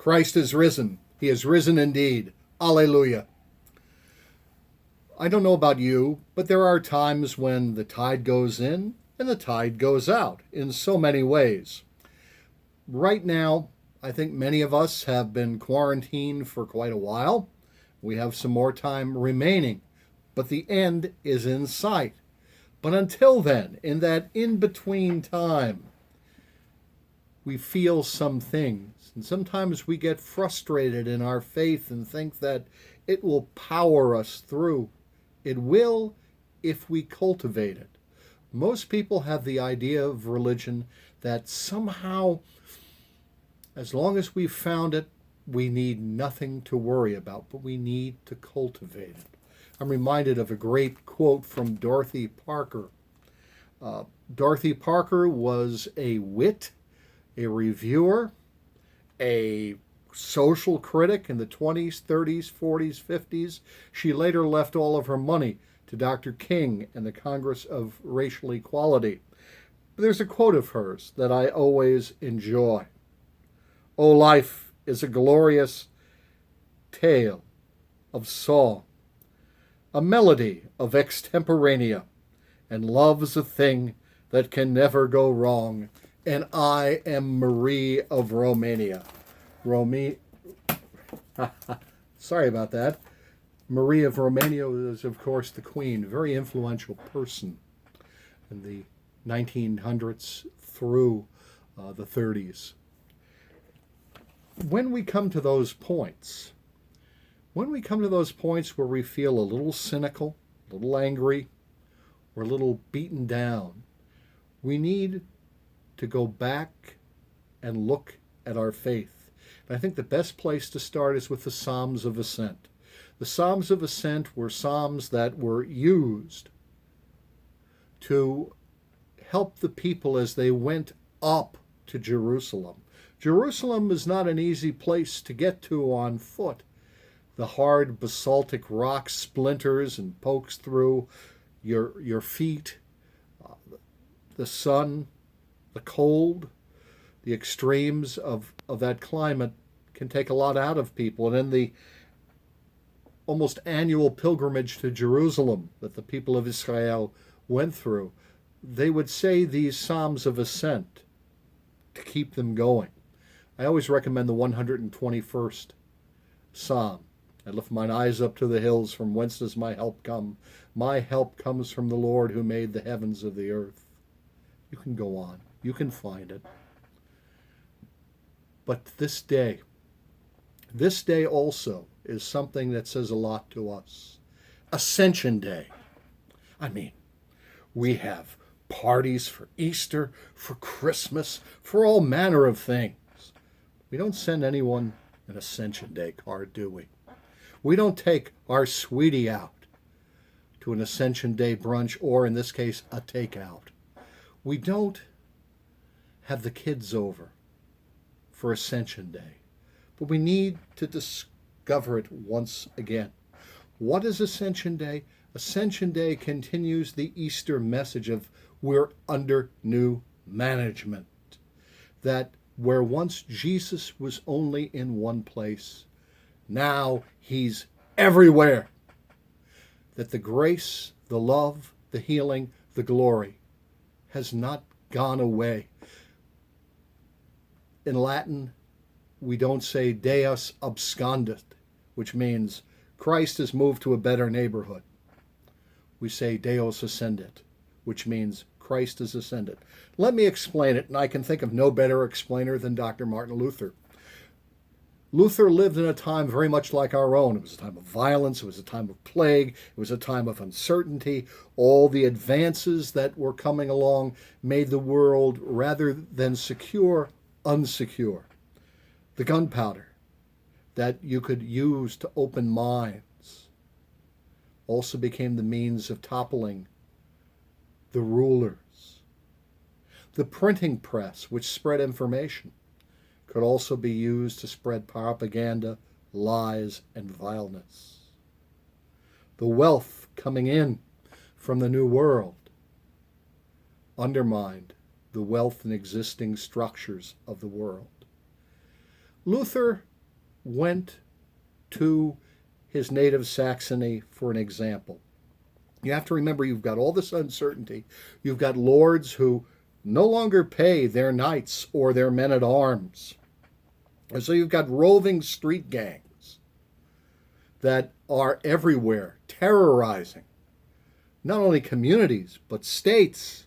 Christ is risen. He is risen indeed. Alleluia. I don't know about you, but there are times when the tide goes in and the tide goes out in so many ways. Right now, I think many of us have been quarantined for quite a while. We have some more time remaining, but the end is in sight. But until then, in that in-between time, we feel some things. And sometimes we get frustrated in our faith and think that it will power us through. It will if we cultivate it. Most people have the idea of religion that somehow, as long as we've found it, we need nothing to worry about, but we need to cultivate it. I'm reminded of a great quote from Dorothy Parker. Dorothy Parker was a wit, a reviewer, a social critic in the 20s, 30s, 40s, 50s. She later left all of her money to Dr. King and the Congress of Racial Equality. There's a quote of hers that I always enjoy. "Oh, life is a glorious tale of song, a melody of extemporanea, and love's a thing that can never go wrong, and I am Marie of Romania." Sorry about that. Marie of Romania is, of course, the queen, a very influential person in the 1900s through the 30s. When we come to those points, where we feel a little cynical, a little angry, or a little beaten down, we need to go back and look at our faith. And I think the best place to start is with the Psalms of Ascent. The Psalms of Ascent were psalms that were used to help the people as they went up to Jerusalem. Jerusalem is not an easy place to get to on foot. The hard basaltic rock splinters and pokes through your feet. The sun, the cold, the extremes of that climate can take a lot out of people. And in the almost annual pilgrimage to Jerusalem that the people of Israel went through, they would say these Psalms of Ascent to keep them going. I always recommend the 121st Psalm. "I lift mine eyes up to the hills, from whence does my help come? My help comes from the Lord who made the heavens of the earth." You can go on. You can find it. But this day also is something that says a lot to us. Ascension Day. I mean, we have parties for Easter, for Christmas, for all manner of things. We don't send anyone an Ascension Day card, do we? We don't take our sweetie out to an Ascension Day brunch, or in this case, a takeout. We don't have the kids over for Ascension Day, but we need to discover it once again. What is Ascension Day? Ascension Day continues the Easter message of we're under new management. That where once Jesus was only in one place, now he's everywhere. That the grace, the love, the healing, the glory has not gone away. In Latin, we don't say Deus abscondit, which means Christ has moved to a better neighborhood. We say Deus ascendit, which means Christ has ascended. Let me explain it, and I can think of no better explainer than Dr. Martin Luther. Luther lived in a time very much like our own. It was a time of violence. It was a time of plague. It was a time of uncertainty. All the advances that were coming along made the world, rather than secure, unsecure. The gunpowder that you could use to open minds also became the means of toppling the rulers. The printing press, which spread information, could also be used to spread propaganda, lies, and vileness. The wealth coming in from the New World undermined the wealth and existing structures of the world. Luther went to his native Saxony for an example. You have to remember you've got all this uncertainty. You've got lords who no longer pay their knights or their men at arms. And so you've got roving street gangs that are everywhere, terrorizing not only communities, but states.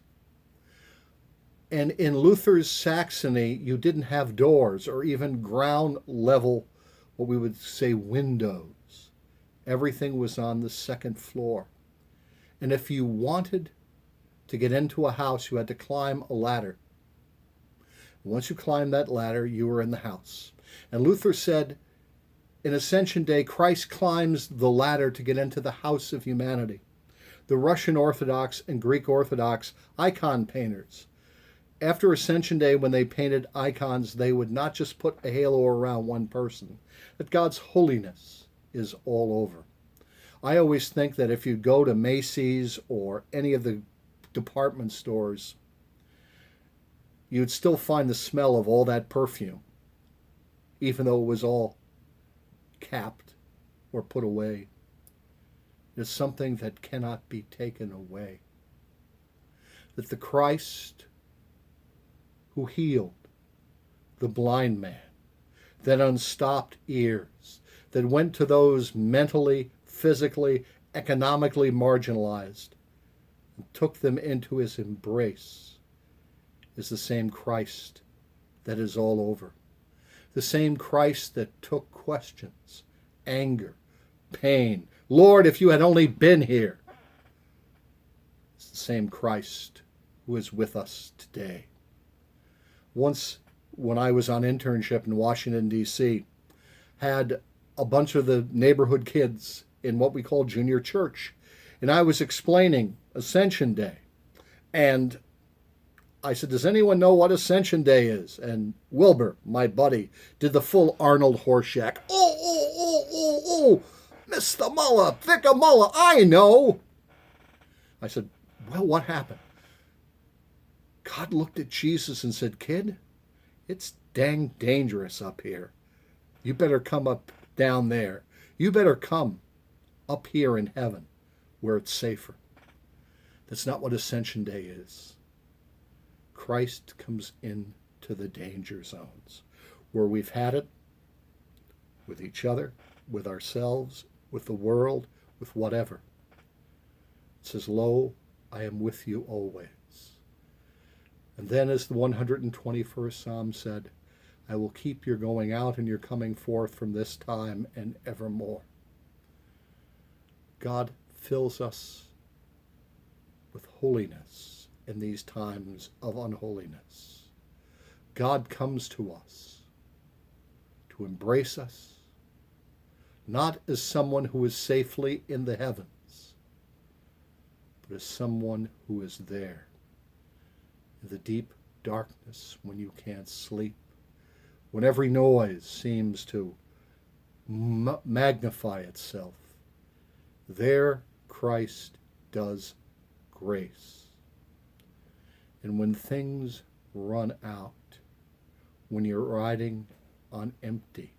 And in Luther's Saxony, you didn't have doors or even ground level, what we would say, windows. Everything was on the second floor. And if you wanted to get into a house, you had to climb a ladder. Once you climbed that ladder, you were in the house. And Luther said, in Ascension Day, Christ climbs the ladder to get into the house of humanity. The Russian Orthodox and Greek Orthodox icon painters, after Ascension Day, when they painted icons, they would not just put a halo around one person, that God's holiness is all over. I always think that if you go to Macy's or any of the department stores, you'd still find the smell of all that perfume, even though it was all capped or put away. It's something that cannot be taken away. That the Christ who healed the blind man, that unstopped ears, that went to those mentally, physically, economically marginalized, and took them into his embrace, is the same Christ that is all over. The same Christ that took questions, anger, pain. Lord, if you had only been here. It's the same Christ who is with us today. Once, when I was on internship in Washington, D.C., had a bunch of the neighborhood kids in what we call junior church. And I was explaining Ascension Day. And I said, does anyone know what Ascension Day is? And Wilbur, my buddy, did the full Arnold Horshack. Oh, Mr. Muller, Vicar Muller, I know. I said, well, what happened? God looked at Jesus and said, kid, it's dang dangerous up here. You better come up down there. You better come up here in heaven where it's safer. That's not what Ascension Day is. Christ comes into the danger zones where we've had it with each other, with ourselves, with the world, with whatever. It says, lo, I am with you always. And then as the 121st Psalm said, I will keep your going out and your coming forth from this time and evermore. God fills us with holiness in these times of unholiness. God comes to us to embrace us, not as someone who is safely in the heavens, but as someone who is there in the deep darkness when you can't sleep, when every noise seems to magnify itself. There Christ does grace. And when things run out, when you're riding on empty,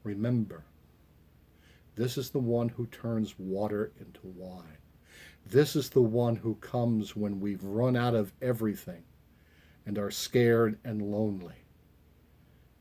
remember, this is the one who turns water into wine. This is the one who comes when we've run out of everything and are scared and lonely.